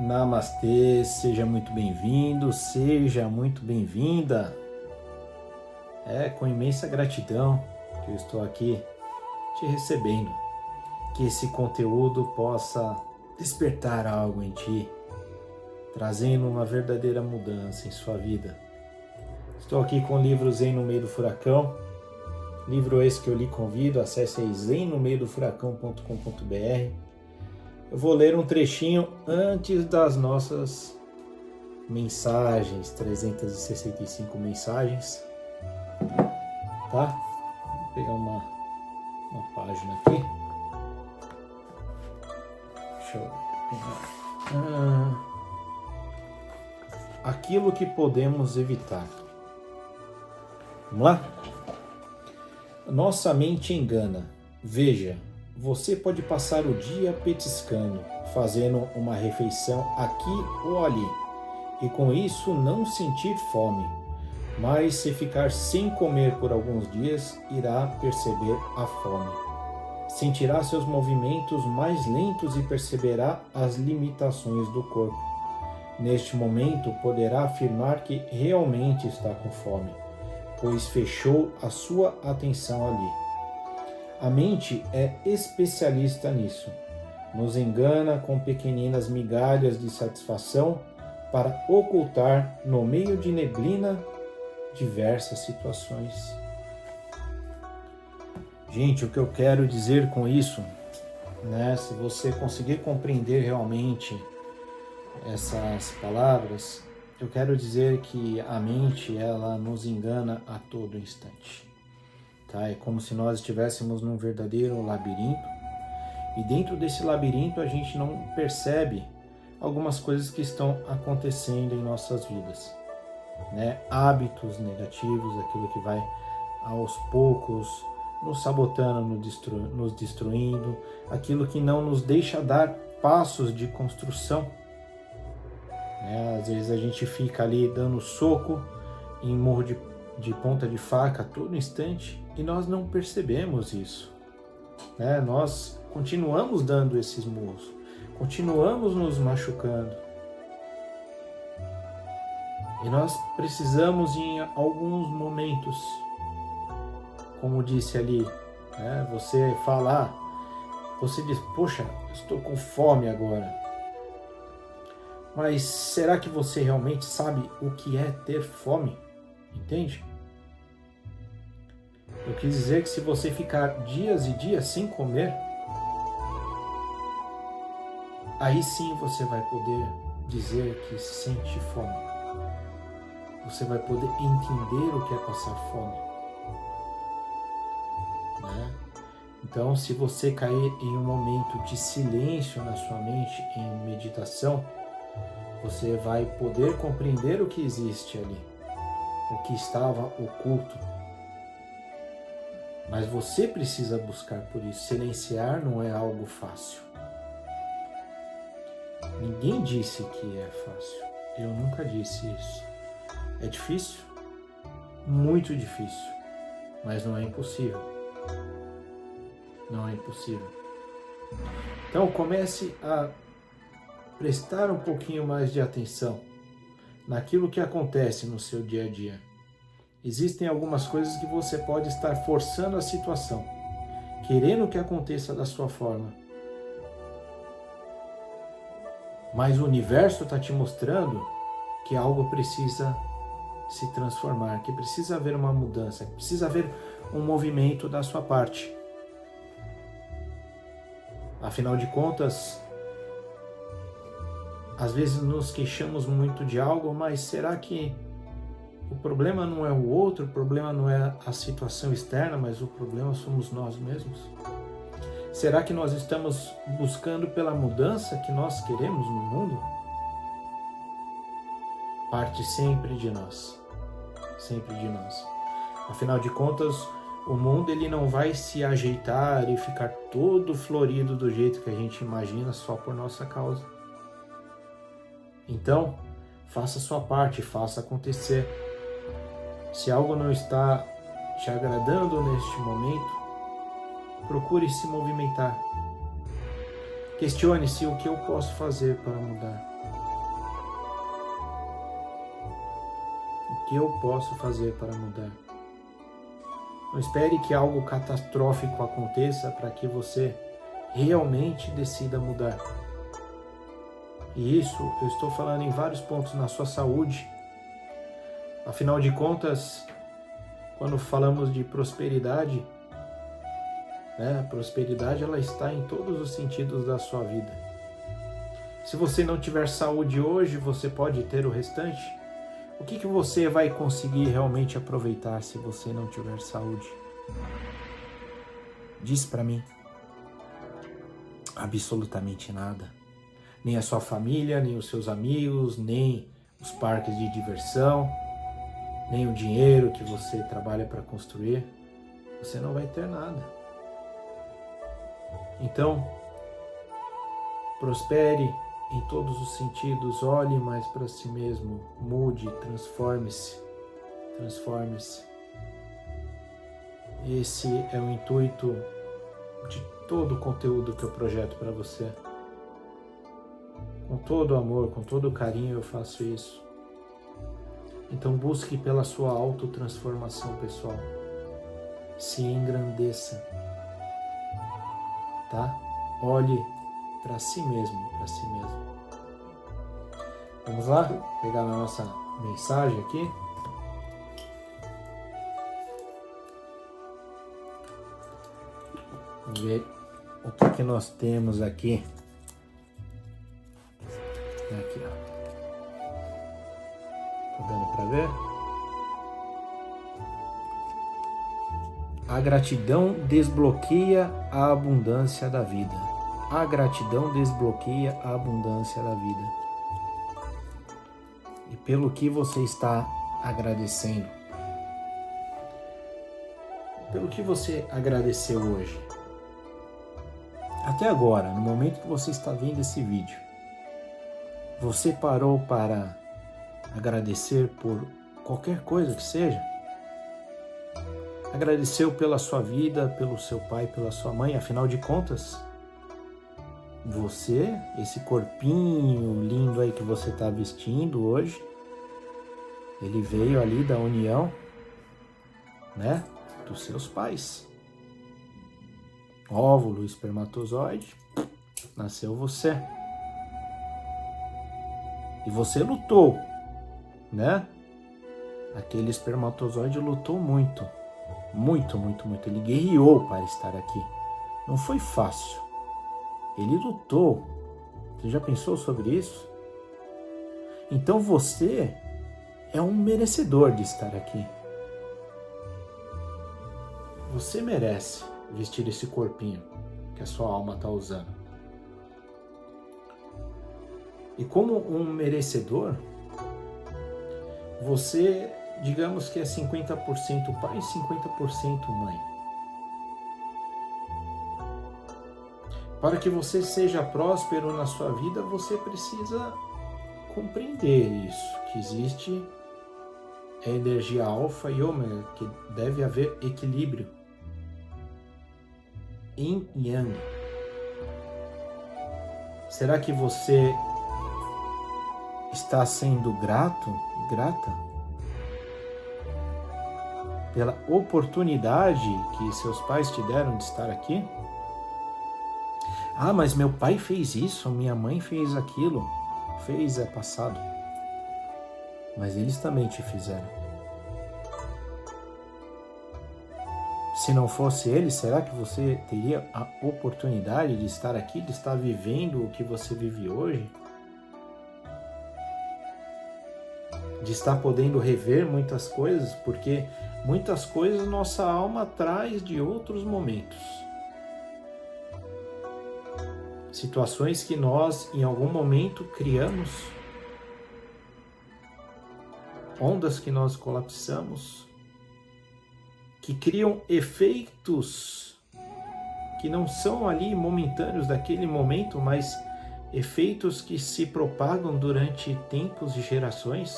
Namastê, seja muito bem-vindo, seja muito bem-vinda. É com imensa gratidão que eu estou aqui te recebendo. Que esse conteúdo possa despertar algo em ti, trazendo uma verdadeira mudança em sua vida. Estou aqui com o livro Zen no Meio do Furacão, livro esse que eu lhe convido, acesse aí zennomeio-do-furacão.com.br. Eu vou ler um trechinho antes das nossas mensagens, 365 mensagens, tá? Vou pegar uma página aqui. Deixa eu pegar. Aquilo que podemos evitar. Vamos lá? Nossa mente engana. Veja. Você pode passar o dia petiscando, fazendo uma refeição aqui ou ali, e com isso não sentir fome. Mas se ficar sem comer por alguns dias, irá perceber a fome. Sentirá seus movimentos mais lentos e perceberá as limitações do corpo. Neste momento, poderá afirmar que realmente está com fome, pois fechou a sua atenção ali. A mente é especialista nisso. Nos engana com pequeninas migalhas de satisfação para ocultar no meio de neblina diversas situações. Gente, o que eu quero dizer com isso, né? Se você conseguir compreender realmente essas palavras, eu quero dizer que a mente, ela nos engana a todo instante. Tá? É como se nós estivéssemos num verdadeiro labirinto, e dentro desse labirinto a gente não percebe algumas coisas que estão acontecendo em nossas vidas, né? Hábitos negativos, aquilo que vai aos poucos nos sabotando, nos destruindo, aquilo que não nos deixa dar passos de construção, né? Às vezes a gente fica ali dando soco em morro de ponta de faca a todo instante, e nós não percebemos isso, né? Nós continuamos dando esses murros, continuamos nos machucando, e nós precisamos em alguns momentos, como disse ali, né? Você fala, você diz, poxa, estou com fome agora, mas será que você realmente sabe o que é ter fome? Entende? Eu quis dizer que se você ficar dias e dias sem comer, aí sim você vai poder dizer que sente fome. Você vai poder entender o que é passar fome, né? Então, se você cair em um momento de silêncio na sua mente, em meditação, você vai poder compreender o que existe ali, o que estava oculto. Mas você precisa buscar por isso. Silenciar não é algo fácil. Ninguém disse que é fácil. Eu nunca disse isso. É difícil? Muito difícil. Mas não é impossível. Não é impossível. Então comece a prestar um pouquinho mais de atenção naquilo que acontece no seu dia a dia. Existem algumas coisas que você pode estar forçando a situação, querendo que aconteça da sua forma. Mas o universo está te mostrando que algo precisa se transformar, que precisa haver uma mudança, que precisa haver um movimento da sua parte. Afinal de contas, às vezes nos queixamos muito de algo, mas será que o problema não é o outro, o problema não é a situação externa, mas o problema somos nós mesmos? Será que nós estamos buscando pela mudança que nós queremos no mundo? Parte sempre de nós. Sempre de nós. Afinal de contas, o mundo ele não vai se ajeitar e ficar todo florido do jeito que a gente imagina só por nossa causa. Então, faça a sua parte, faça acontecer. Se algo não está te agradando neste momento, procure se movimentar. Questione-se o que eu posso fazer para mudar. que eu posso fazer para mudar. Não espere que algo catastrófico aconteça para que você realmente decida mudar. E isso eu estou falando em vários pontos na sua saúde. Afinal de contas, quando falamos de prosperidade, a prosperidade ela está em todos os sentidos da sua vida. Se você não tiver saúde hoje, você pode ter o restante? O que você vai conseguir realmente aproveitar se você não tiver saúde? Diz para mim. Absolutamente nada. Nem a sua família, nem os seus amigos, nem os parques de diversão, nem o dinheiro que você trabalha para construir. Você não vai ter nada. Então, prospere em todos os sentidos, olhe mais para si mesmo, mude, transforme-se. Esse é o intuito de todo o conteúdo que eu projeto para você. Com todo amor, com todo carinho eu faço isso. Então busque pela sua autotransformação pessoal. Se engrandeça, tá? Olhe para si mesmo, Vamos lá? Pegar a nossa mensagem aqui. Vamos ver o que nós temos aqui. Aqui, ó. Tá dando para ver? A gratidão desbloqueia a abundância da vida. A gratidão desbloqueia a abundância da vida. E pelo que você está agradecendo? Pelo que você agradeceu hoje? Até agora, no momento que você está vendo esse vídeo, você parou para agradecer por qualquer coisa que seja? Agradeceu pela sua vida, pelo seu pai, pela sua mãe, afinal de contas, você, esse corpinho lindo aí que você está vestindo hoje, ele veio ali da união, dos seus pais. Óvulo, espermatozoide, nasceu você. E você lutou, Aquele espermatozoide lutou muito. Muito. Ele guerreou para estar aqui. Não foi fácil. Ele lutou. Você já pensou sobre isso? Então você é um merecedor de estar aqui. Você merece vestir esse corpinho que a sua alma está usando. E como um merecedor, você, digamos que é 50% pai e 50% mãe. Para que você seja próspero na sua vida, você precisa compreender isso, que existe a energia alfa e ômega, que deve haver equilíbrio. Yin e Yang. Será que você está sendo grata pela oportunidade que seus pais te deram de estar aqui? Ah, mas meu pai fez isso, minha mãe fez aquilo. Fez, é passado. Mas eles também te fizeram. Se não fosse eles, será que você teria a oportunidade de estar aqui, de estar vivendo o que você vive hoje? De estar podendo rever muitas coisas, porque muitas coisas nossa alma traz de outros momentos. Situações que nós, em algum momento, criamos, ondas que nós colapsamos, que criam efeitos que não são ali momentâneos daquele momento, mas efeitos que se propagam durante tempos e gerações,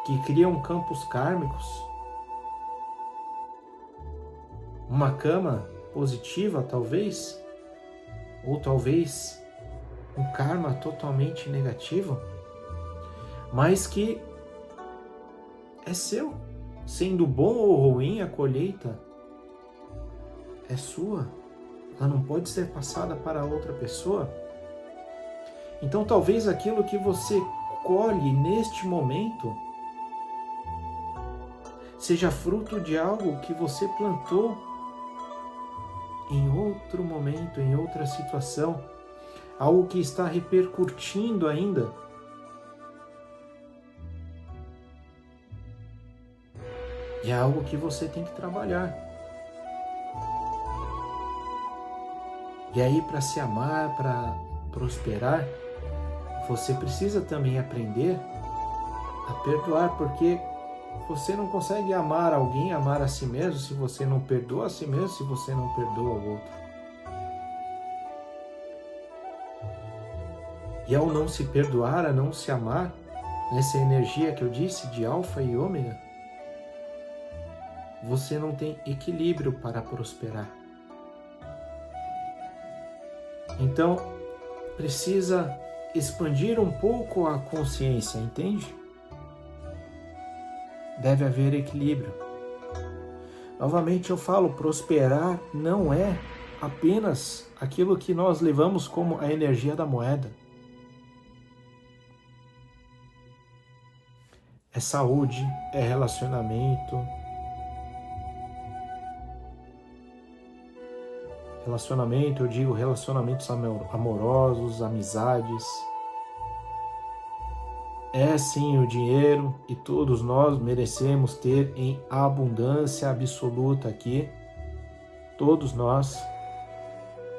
que criam campos kármicos, uma karma positiva talvez, ou talvez um karma totalmente negativo. mas que é seu. Sendo bom ou ruim, a colheita é sua. Ela não pode ser passada para outra pessoa. Então talvez aquilo que você colhe neste momento seja fruto de algo que você plantou em outro momento, em outra situação, algo que está repercutindo ainda. E é algo que você tem que trabalhar. E aí, para se amar, para prosperar, você precisa também aprender a perdoar, porque você não consegue amar alguém, amar a si mesmo, se você não perdoa a si mesmo, se você não perdoa o outro. E ao não se perdoar, a não se amar, nessa energia que eu disse de alfa e ômega, você não tem equilíbrio para prosperar. Então, precisa expandir um pouco a consciência, entende? Deve haver equilíbrio. Novamente eu falo, prosperar não é apenas aquilo que nós levamos como a energia da moeda. É saúde, é relacionamento. Relacionamento, eu digo relacionamentos amorosos, amizades. É sim o dinheiro e todos nós merecemos ter em abundância absoluta aqui. Todos nós,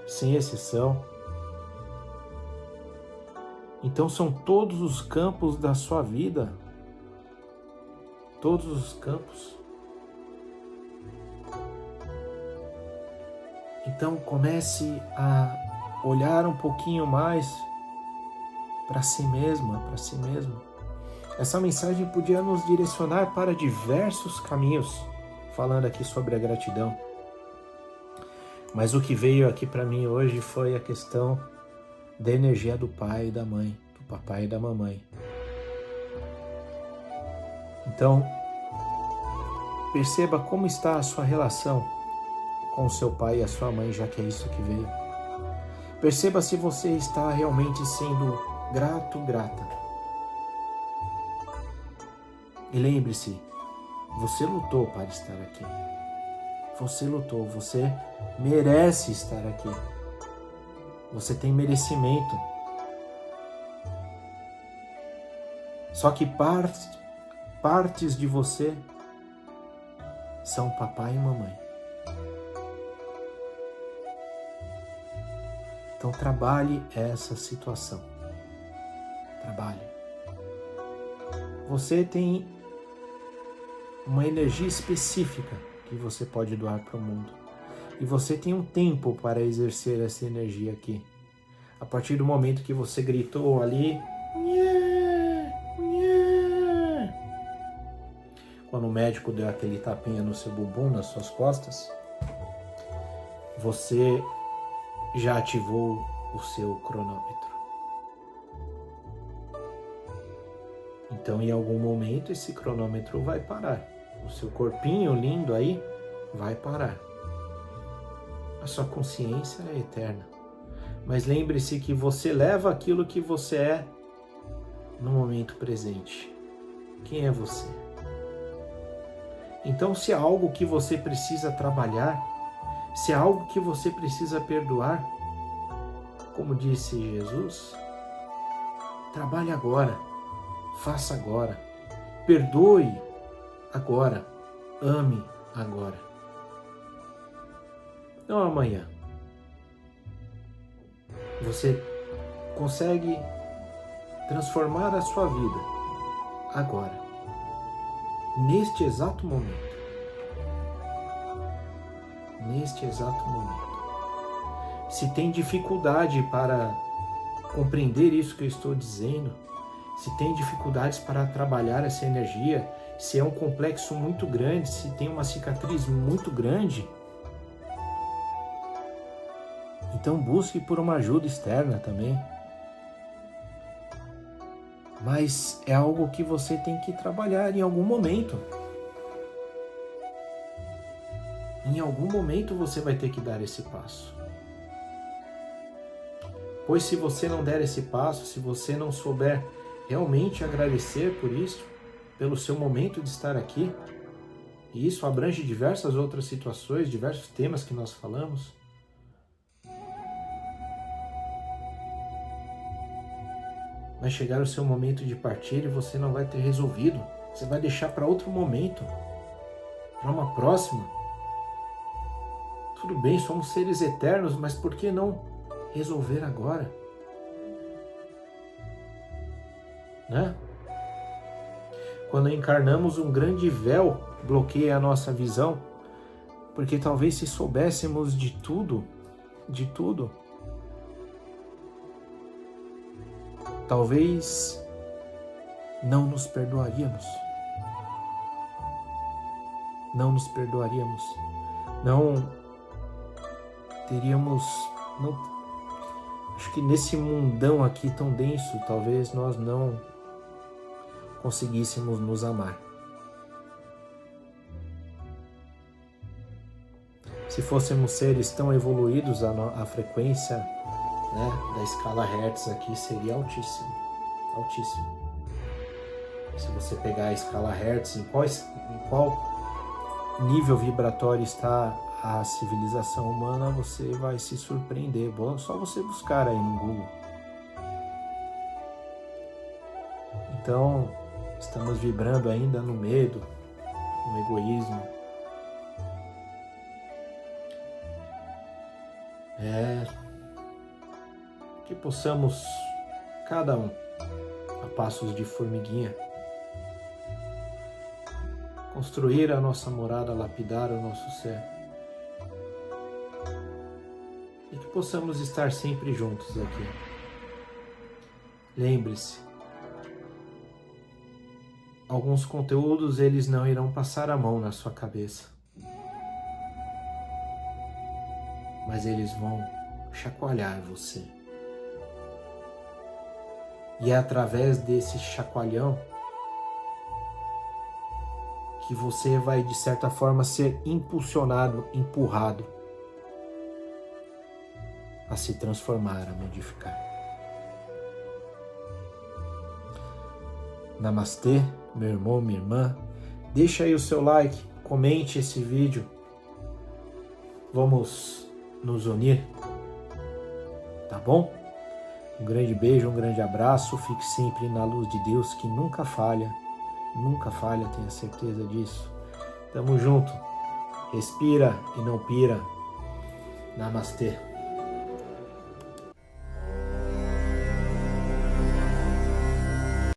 sem exceção. Então são todos os campos da sua vida. Todos os campos. Então comece a olhar um pouquinho mais para si mesma, para si mesmo. Essa mensagem podia nos direcionar para diversos caminhos, falando aqui sobre a gratidão. Mas o que veio aqui para mim hoje foi a questão da energia do pai e da mãe, do papai e da mamãe. Então, perceba como está a sua relação com o seu pai e a sua mãe, já que é isso que veio. Perceba se você está realmente sendo grato, grata. E lembre-se, você lutou para estar aqui. Você lutou, você merece estar aqui. Você tem merecimento. Só que partes de você são papai e mamãe. Então trabalhe essa situação. Trabalhe. Você tem uma energia específica que você pode doar para o mundo. E você tem um tempo para exercer essa energia aqui. A partir do momento que você gritou ali, quando o médico deu aquele tapinha no seu bumbum, nas suas costas, você já ativou o seu cronômetro. Então, em algum momento, esse cronômetro vai parar. O seu corpinho lindo aí vai parar. A sua consciência é eterna. Mas lembre-se que você leva aquilo que você é no momento presente. Quem é você? Então, se há algo que você precisa trabalhar, se há algo que você precisa perdoar, como disse Jesus, trabalhe agora, faça agora, perdoe agora, ame agora. Não amanhã. Você consegue transformar a sua vida agora, neste exato momento. Neste exato momento. Se tem dificuldade para compreender isso que eu estou dizendo, se tem dificuldades para trabalhar essa energia, se é um complexo muito grande, se tem uma cicatriz muito grande, então busque por uma ajuda externa também. mas é algo que você tem que trabalhar em algum momento. Em algum momento você vai ter que dar esse passo. Pois se você não der esse passo, se você não souber realmente agradecer por isso, pelo seu momento de estar aqui, e isso abrange diversas outras situações, diversos temas que nós falamos, vai chegar o seu momento de partir e você não vai ter resolvido. Você vai deixar para outro momento, para uma próxima. Tudo bem, somos seres eternos, mas por que não resolver agora? Né? Quando encarnamos, um grande véu bloqueia a nossa visão, porque talvez se soubéssemos de tudo, talvez não nos perdoaríamos. Não nos perdoaríamos. Não teríamos... acho que nesse mundão aqui tão denso, talvez nós não conseguíssemos nos amar. Se fôssemos seres tão evoluídos, a frequência, né, da escala Hertz aqui seria altíssima. Altíssima. Se você pegar a escala Hertz, em qual nível vibratório está a civilização humana, você vai se surpreender. Bom, só você buscar aí no Google. Então, estamos vibrando ainda no medo, no egoísmo. Que possamos, cada um, a passos de formiguinha, construir a nossa morada, lapidar o nosso ser. E que possamos estar sempre juntos aqui. Lembre-se, alguns conteúdos eles não irão passar a mão na sua cabeça, mas eles vão chacoalhar você. E é através desse chacoalhão que você vai, de certa forma, ser impulsionado, empurrado a se transformar, a modificar. Namastê, meu irmão, minha irmã. Deixa aí o seu like, comente esse vídeo. Vamos nos unir, tá bom? Um grande beijo, um grande abraço. Fique sempre na luz de Deus, que nunca falha, tenha certeza disso. Tamo junto. Respira e não pira. Namastê.